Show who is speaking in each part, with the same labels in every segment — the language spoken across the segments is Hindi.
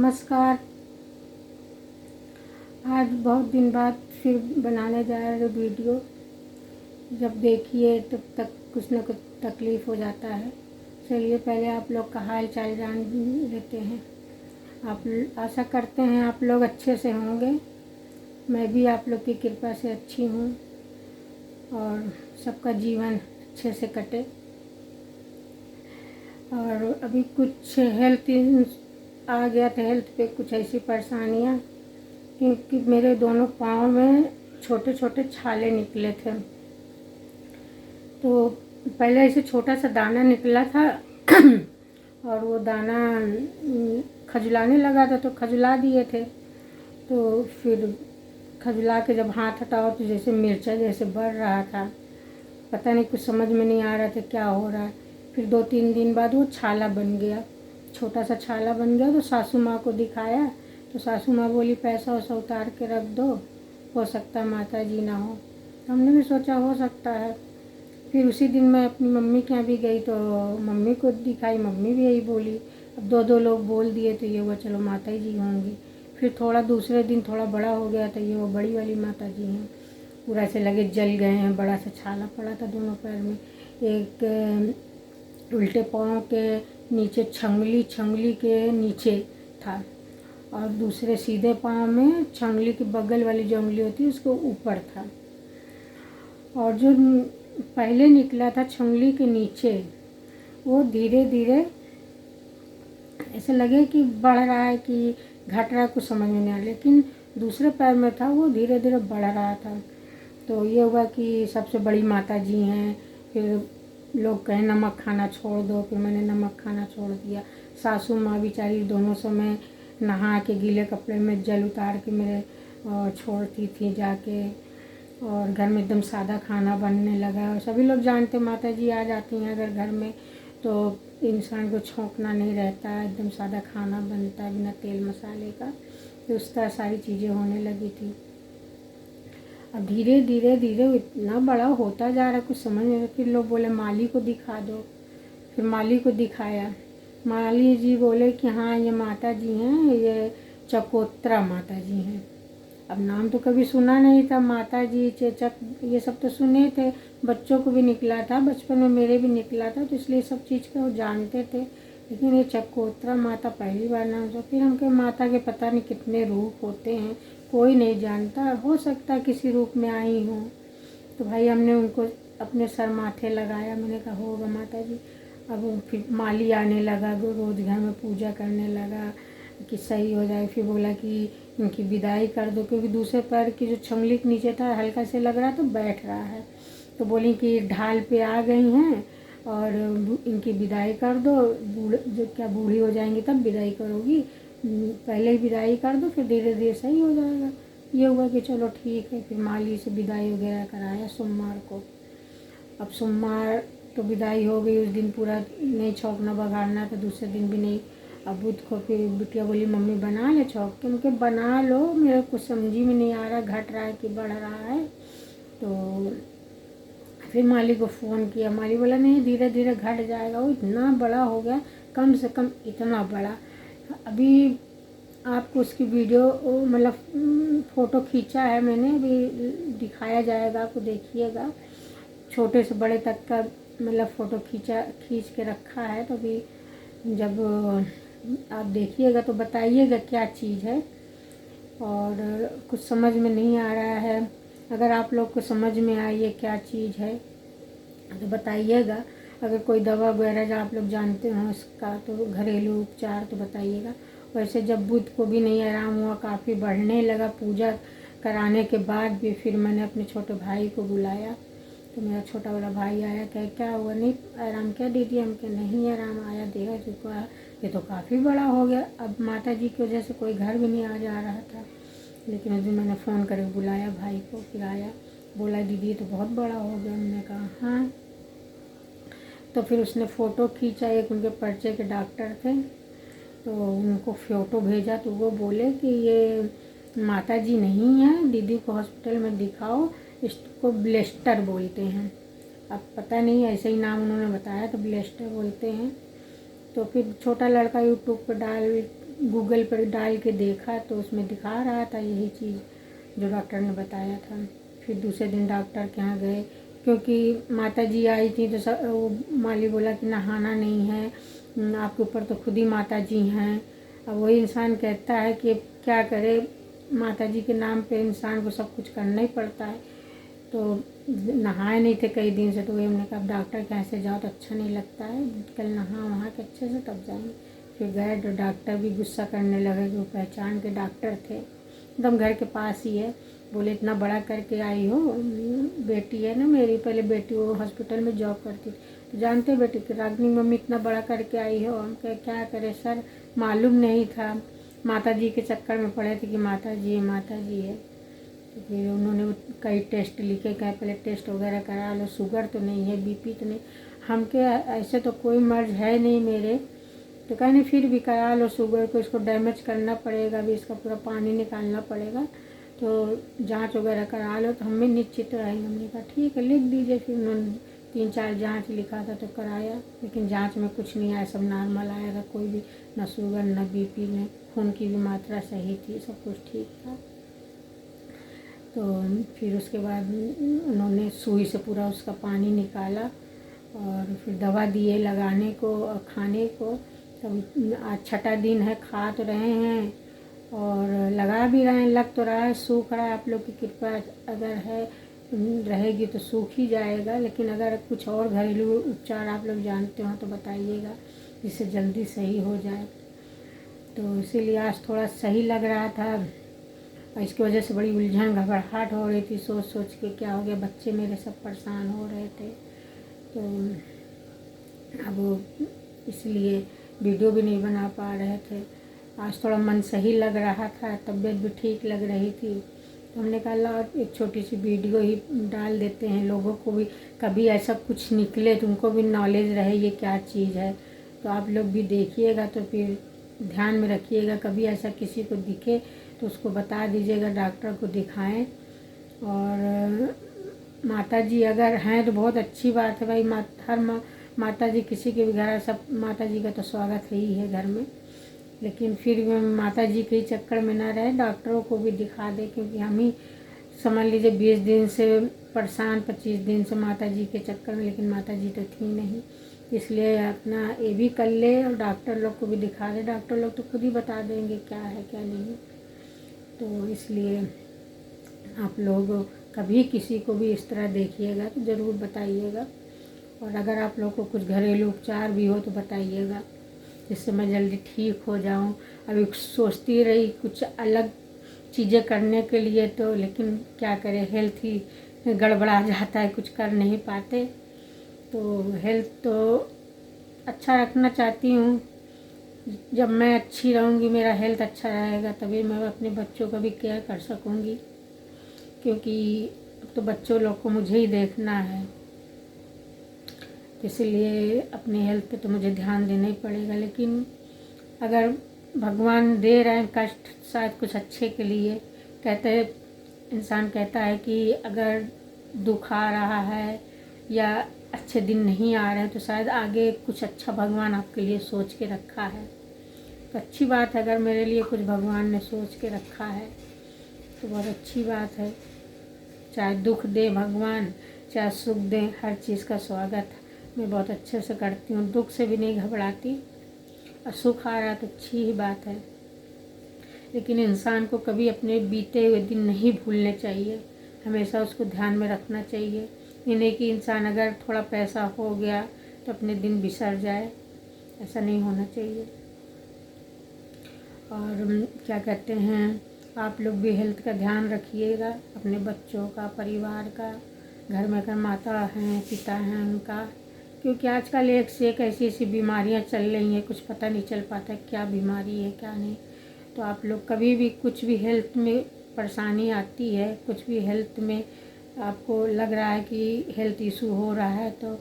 Speaker 1: नमस्कार। आज बहुत दिन बाद फिर बनाने जा रहे वीडियो। जब देखिए तब तक कुछ न कुछ तकलीफ़ हो जाता है। चलिए पहले आप लोग का हाल चाल जान लेते हैं। आप आशा करते हैं आप लोग अच्छे से होंगे। मैं भी आप लोग की कृपा से अच्छी हूँ और सबका जीवन अच्छे से कटे। और अभी कुछ हेल्थ आ गया था, हेल्थ पे कुछ ऐसी परेशानियाँ, क्योंकि मेरे दोनों पाँव में छोटे छोटे छाले निकले थे। तो पहले ऐसे छोटा सा दाना निकला था और वो दाना खजुलाने लगा था तो खजुला दिए थे। तो फिर खजुला के जब हाथ हटाओ तो जैसे मिर्चा जैसे बढ़ रहा था। पता नहीं, कुछ समझ में नहीं आ रहा था क्या हो रहा है। फिर 2-3 दिन बाद वो छाला बन गया, छोटा सा छाला बन गया। तो सासू माँ को दिखाया तो सासू माँ बोली पैसा वैसा उतार के रख दो, हो सकता माता जी ना हो। तो हमने भी सोचा हो सकता है। फिर उसी दिन मैं अपनी मम्मी के यहाँ भी गई तो मम्मी को दिखाई, मम्मी भी यही बोली। अब 2-2 लोग बोल दिए तो ये हुआ चलो माता जी होंगी। फिर थोड़ा दूसरे दिन थोड़ा बड़ा हो गया तो ये वो बड़ी वाली माता जी हैं। पूरा ऐसे लगे जल गए हैं, बड़ा सा छाला पड़ा था दोनों पैर में। एक उल्टे पाँव के नीचे छंगली के नीचे था और दूसरे सीधे पाँव में छंगली के बगल वाली जो उंगली होती है उसको ऊपर था। और जो पहले निकला था छंगली के नीचे वो धीरे धीरे ऐसे लगे कि बढ़ रहा है कि घट रहा है, कुछ समझ में नहीं आ रहा। लेकिन दूसरे पैर में था वो धीरे धीरे बढ़ रहा था। तो ये हुआ कि सबसे बड़ी माता जी हैं। फिर लोग कहें नमक खाना छोड़ दो, फिर मैंने नमक खाना छोड़ दिया। सासू माँ बेचारी दोनों समय नहा के गीले कपड़े में जल उतार के मेरे छोड़ती थी जाके। और घर में एकदम सादा खाना बनने लगा। और सभी लोग जानते माता जी आ जाती हैं अगर घर में तो इंसान को छोंकना नहीं रहता है, एकदम सादा खाना बनता है बिना तेल मसाले का। तो उस तरह सारी चीज़ें होने लगी थी। अब धीरे धीरे धीरे इतना बड़ा होता जा रहा, कुछ समझ नहीं। फिर लोग बोले माली को दिखा दो। फिर माली को दिखाया। माली जी बोले कि हाँ ये माता जी हैं, ये चकोत्रा माता जी हैं। अब नाम तो कभी सुना नहीं था, माता जी चेचक ये सब तो सुने थे, बच्चों को भी निकला था, बचपन में मेरे भी निकला था, तो इसलिए सब चीज़ को वो जानते थे। लेकिन ये चकोत्रा माता पहली बार नाम था। फिर हमके माता के पता नहीं कितने रूप होते हैं, कोई नहीं जानता। हो सकता है किसी रूप में आई हूँ। तो भाई हमने उनको अपने सर माथे लगाया। मैंने कहा होगा माता जी। अब फिर माली आने लगा, रोज़ घर में पूजा करने लगा कि सही हो जाए। फिर बोला कि इनकी विदाई कर दो, क्योंकि दूसरे पैर की जो छंगली के नीचे था हल्का से लग रहा तो बैठ रहा है। तो बोली कि ढाल पे आ गई हैं और इनकी विदाई कर दो। जो क्या बूढ़ी हो जाएंगी तब विदाई करोगी, पहले ही विदाई कर दो, फिर धीरे धीरे सही हो जाएगा। ये हुआ कि चलो ठीक है। फिर माली से विदाई वगैरह कराया सोमवार को। अब सोमवार तो विदाई हो गई, उस दिन पूरा नहीं छौंकना बघाड़ना तो दूसरे दिन भी नहीं। अब बुध को फिर बिटिया बोली मम्मी बना ले छौंक के। उनके बना लो, मेरे कुछ समझ में नहीं आ रहा घट रहा है कि बढ़ रहा है। तो फिर माली को फ़ोन किया। माली बोला नहीं धीरे धीरे घट जाएगा। वो इतना बड़ा हो गया, कम से कम इतना बड़ा। अभी आपको उसकी वीडियो मतलब फ़ोटो खींचा है मैंने, अभी दिखाया जाएगा आपको, देखिएगा। छोटे से बड़े तक का मतलब फ़ोटो खींच के रखा है। तो अभी जब आप देखिएगा तो बताइएगा क्या चीज़ है। और कुछ समझ में नहीं आ रहा है, अगर आप लोग को समझ में आई ये क्या चीज़ है तो बताइएगा। अगर कोई दवा वगैरह जो आप लोग जानते हो उसका तो घरेलू उपचार तो बताइएगा। वैसे जब बुध को भी नहीं आराम हुआ, काफ़ी बढ़ने लगा, पूजा कराने के बाद भी फिर मैंने अपने छोटे भाई को बुलाया। तो मेरा छोटा वाला भाई आया, कहे क्या हुआ, नहीं आराम क्या दीदी? हम कहे नहीं आराम आया, देगा चुका, ये तो काफ़ी बड़ा हो गया। अब माता जी की वजह से कोई घर भी नहीं आ जा रहा था। लेकिन उस दिन मैंने फ़ोन करके बुलाया भाई को, फिर आया, बोला दीदी ये तो बहुत बड़ा हो गया। हमने कहा हाँ। तो फिर उसने फ़ोटो खींचा, एक उनके परिचय के डॉक्टर थे तो उनको फ़ोटो भेजा। तो वो बोले कि ये माता जी नहीं है, दीदी को हॉस्पिटल में दिखाओ, इसको ब्लेस्टर बोलते हैं। अब पता नहीं, ऐसे ही नाम उन्होंने बताया तो ब्लेस्टर बोलते हैं। तो फिर छोटा लड़का यूट्यूब पर डाल गूगल पर डाल के देखा तो उसमें दिखा रहा था यही चीज़ जो डॉक्टर ने बताया था। फिर दूसरे दिन डॉक्टर के यहाँ गए, क्योंकि माता जी आई थी तो वो माली बोला कि नहाना नहीं है, आपके ऊपर तो खुद ही माता जी हैं। अब वही इंसान कहता है कि क्या करे, माता जी के नाम पे इंसान को सब कुछ करना ही पड़ता है। तो नहाए नहीं थे कई दिन से, तो वही हमने कहा डॉक्टर के यहाँ से जाओ तो अच्छा नहीं लगता है, कल नहा वहाँ के अच्छे से तब जाएंगे। फिर गए तो डॉक्टर भी गुस्सा करने लगे कि वो पहचान के डॉक्टर थे, एकदम घर के पास ही है। बोले इतना बड़ा करके आई हो, बेटी है ना मेरी, पहले बेटी वो हॉस्पिटल में जॉब करती थी, तो जानते बेटी कि रागनी मम्मी इतना बड़ा करके आई हो। हम कहे क्या करे सर, मालूम नहीं था, माता जी के चक्कर में पड़े थे कि माता जी है माता जी है। तो फिर उन्होंने कई टेस्ट लिखे, कहे पहले टेस्ट वगैरह करा लो, शुगर तो नहीं है, बीपी तो नहीं, हम के ऐसे तो कोई मर्ज है नहीं मेरे। तो कहे नहीं फिर भी करा लो शुगर को, इसको डैमेज करना पड़ेगा, अभी इसका पूरा पानी निकालना पड़ेगा, तो जांच वगैरह करा लो तो हम भी निश्चित रहेंगे। हमने कहा ठीक है लिख दीजिए। फिर उन्होंने 3-4 जांच लिखा था तो कराया, लेकिन जांच में कुछ नहीं आया, सब नॉर्मल आया था, कोई भी ना शुगर ना बीपी में, खून की भी मात्रा सही थी, सब कुछ ठीक था। तो फिर उसके बाद उन्होंने सुई से पूरा उसका पानी निकाला और फिर दवा दिए लगाने को और खाने को। तब आज छठा दिन है, खा तो रहे हैं और लगा भी रहे हैं, लग तो रहा है, सूख रहा है। आप लोग की कृपा अगर है रहेगी तो सूख ही जाएगा, लेकिन अगर कुछ और घरेलू उपचार आप लोग जानते हो तो बताइएगा जिससे जल्दी सही हो जाए। तो इसीलिए आज थोड़ा सही लग रहा था और इसकी वजह से बड़ी उलझन घबराहट हो रही थी, सोच सोच के क्या हो गया, बच्चे मेरे सब परेशान हो रहे थे। तो अब इसलिए वीडियो भी नहीं बना पा रहे थे। आज थोड़ा मन सही लग रहा था, तबीयत भी ठीक लग रही थी, तो हमने कहा ला एक छोटी सी वीडियो ही डाल देते हैं, लोगों को भी कभी ऐसा कुछ निकले तो उनको भी नॉलेज रहे ये क्या चीज़ है। तो आप लोग भी देखिएगा तो फिर ध्यान में रखिएगा, कभी ऐसा किसी को दिखे तो उसको बता दीजिएगा, डॉक्टर को दिखाएं। और माता जी अगर हैं तो बहुत अच्छी बात है भाई, हर माता जी किसी के भी घर, सब माता जी का तो स्वागत ही है घर में, लेकिन फिर भी माता जी के चक्कर में ना रहे, डॉक्टरों को भी दिखा दे, क्योंकि हम ही समझ लीजिए 20 दिन से परेशान, 25 दिन से माता जी के चक्कर में, लेकिन माता जी तो थी नहीं, इसलिए अपना ये भी कर ले और डॉक्टर लोग को भी दिखा दे। डॉक्टर लोग तो खुद ही बता देंगे क्या है क्या नहीं। तो इसलिए आप लोग कभी किसी को भी इस तरह देखिएगा तो ज़रूर बताइएगा, और अगर आप लोग को कुछ घरेलू उपचार भी हो तो बताइएगा, जिससे मैं जल्दी ठीक हो जाऊं। अभी सोचती रही कुछ अलग चीज़ें करने के लिए, तो लेकिन क्या करें, हेल्थ ही गड़बड़ा जाता है, कुछ कर नहीं पाते। तो हेल्थ तो अच्छा रखना चाहती हूँ, जब मैं अच्छी रहूँगी, मेरा हेल्थ अच्छा रहेगा, तभी मैं अपने बच्चों का भी केयर कर सकूँगी, क्योंकि अब तो बच्चों लोग को मुझे ही देखना है, इसलिए अपनी हेल्थ पे तो मुझे ध्यान देना ही पड़ेगा। लेकिन अगर भगवान दे रहे हैं कष्ट शायद कुछ अच्छे के लिए, कहते हैं इंसान कहता है कि अगर दुख आ रहा है या अच्छे दिन नहीं आ रहे हैं तो शायद आगे कुछ अच्छा भगवान आपके लिए सोच के रखा है। तो अच्छी बात है, अगर मेरे लिए कुछ भगवान ने सोच के रखा है तो बहुत अच्छी बात है। चाहे दुख दे भगवान, चाहे सुख दे, हर चीज़ का स्वागत मैं बहुत अच्छे से करती हूँ, दुख से भी नहीं घबराती, और सुख आ रहा तो अच्छी ही बात है। लेकिन इंसान को कभी अपने बीते हुए दिन नहीं भूलने चाहिए, हमेशा उसको ध्यान में रखना चाहिए। ये नहीं कि इंसान अगर थोड़ा पैसा हो गया तो अपने दिन बिसर जाए, ऐसा नहीं होना चाहिए। और क्या कहते हैं, आप लोग भी हेल्थ का ध्यान रखिएगा, अपने बच्चों का, परिवार का, घर में अगर माता हैं पिता हैं उनका, क्योंकि आजकल एक से एक ऐसी ऐसी बीमारियां चल रही हैं, कुछ पता नहीं चल पाता क्या बीमारी है क्या नहीं। तो आप लोग कभी भी कुछ भी हेल्थ में परेशानी आती है, कुछ भी हेल्थ में आपको लग रहा है कि हेल्थ इशू हो रहा है, तो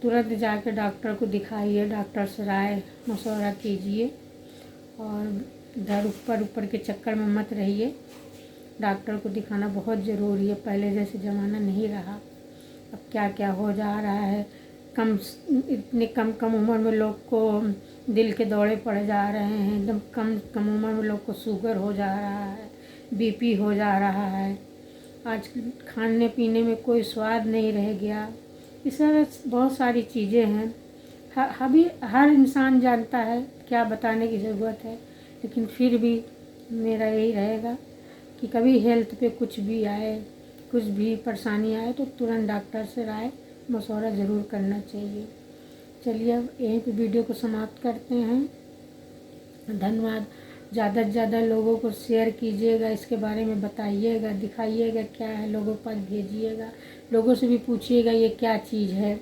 Speaker 1: तुरंत जाकर डॉक्टर को दिखाइए, डॉक्टर से राय मशवरा कीजिए, और इधर ऊपर के चक्कर में मत रहिए। डॉक्टर को दिखाना बहुत ज़रूरी है, पहले जैसे ज़माना नहीं रहा, अब क्या क्या हो जा रहा है, इतने कम कम उम्र में लोग को दिल के दौरे पड़ जा रहे हैं, एकदम कम कम उम्र में लोग को शुगर हो जा रहा है, बीपी हो जा रहा है। आज खाने पीने में कोई स्वाद नहीं रह गया। इस तरह बहुत सारी चीज़ें हैं। अभी हर इंसान जानता है, क्या बताने की ज़रूरत है, लेकिन फिर भी मेरा यही रहेगा कि कभी हेल्थ पे कुछ भी आए, कुछ भी परेशानी आए तो तुरंत डॉक्टर से राय मशवरा ज़रूर करना चाहिए। चलिए अब यहीं पे वीडियो को समाप्त करते हैं। धन्यवाद। ज़्यादा से ज़्यादा लोगों को शेयर कीजिएगा, इसके बारे में बताइएगा, दिखाइएगा क्या है, लोगों के पास भेजिएगा, लोगों से भी पूछिएगा ये क्या चीज़ है,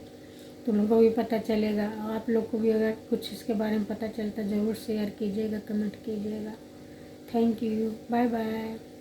Speaker 1: तो लोगों को भी पता चलेगा। आप लोग को भी अगर कुछ इसके बारे में पता चलता ज़रूर शेयर कीजिएगा, कमेंट कीजिएगा। Thank you, bye bye.